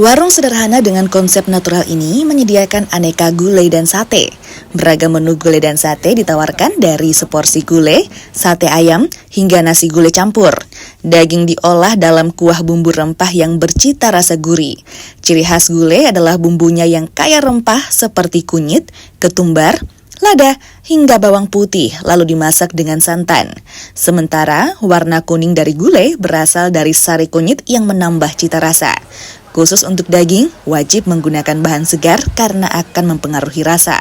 Warung sederhana dengan konsep natural ini menyediakan aneka gulai dan sate. Beragam menu gulai dan sate ditawarkan dari seporsi gulai, sate ayam, hingga nasi gulai campur. Daging diolah dalam kuah bumbu rempah yang bercita rasa gurih. Ciri khas gulai adalah bumbunya yang kaya rempah seperti kunyit, ketumbar, lada, hingga bawang putih lalu dimasak dengan santan. Sementara warna kuning dari gulai berasal dari sari kunyit yang menambah cita rasa. Khusus untuk daging, wajib menggunakan bahan segar karena akan mempengaruhi rasa.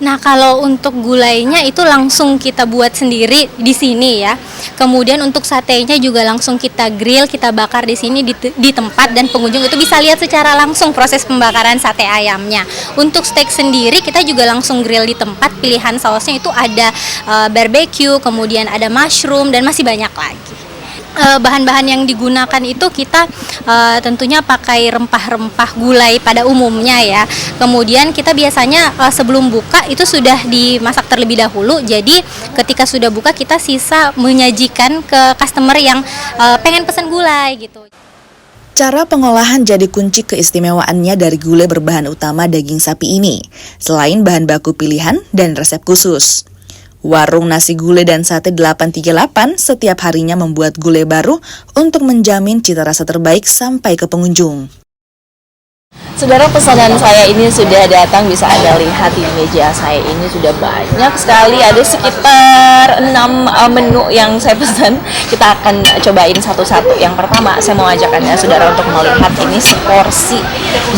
Nah, kalau untuk gulainya itu langsung kita buat sendiri di sini ya. Kemudian untuk satenya juga langsung kita grill, kita bakar di sini di tempat, dan pengunjung itu bisa lihat secara langsung proses pembakaran sate ayamnya. Untuk steak sendiri kita juga langsung grill di tempat. Pilihan sausnya itu ada barbecue, kemudian ada mushroom, dan masih banyak lagi. Bahan-bahan yang digunakan itu kita tentunya pakai rempah-rempah gulai pada umumnya ya. Kemudian kita biasanya sebelum buka itu sudah dimasak terlebih dahulu. Jadi ketika sudah buka kita sisa menyajikan ke customer yang pengen pesan gulai gitu. Cara pengolahan jadi kunci keistimewaannya dari gulai berbahan utama daging sapi ini, selain bahan baku pilihan dan resep khusus. Warung nasi gulai dan sate 838 setiap harinya membuat gulai baru untuk menjamin cita rasa terbaik sampai ke pengunjung. Saudara, pesanan saya ini sudah datang, bisa Anda lihat di meja saya ini sudah banyak sekali, ada sekitar 6 menu yang saya pesan. Kita akan cobain satu-satu. Yang pertama, saya mau ajak Anda saudara untuk melihat ini seporsi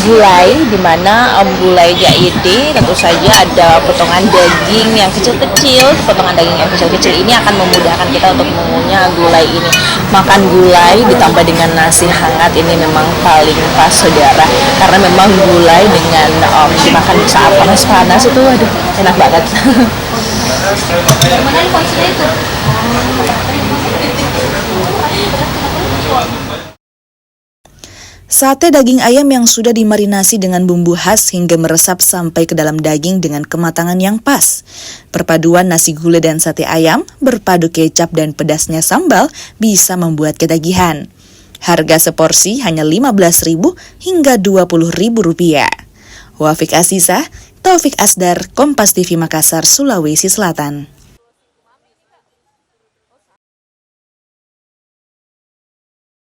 gulai, di mana gulainya ini tentu saja ada potongan daging yang kecil-kecil. Potongan daging yang kecil-kecil ini akan memudahkan kita untuk mengunyah gulai ini. Makan gulai ditambah dengan nasi hangat ini memang paling pas saudara, karena memang gulai dengan dimakan saat panas-panas itu aduh enak banget. Sate daging ayam yang sudah dimarinasi dengan bumbu khas hingga meresap sampai ke dalam daging dengan kematangan yang pas. Perpaduan nasi gulai dan sate ayam berpadu kecap dan pedasnya sambal bisa membuat ketagihan. Harga seporsi hanya Rp15.000 hingga Rp20.000. Wafik Asisa, Taufik Asdar, Kompas TV Makassar, Sulawesi Selatan.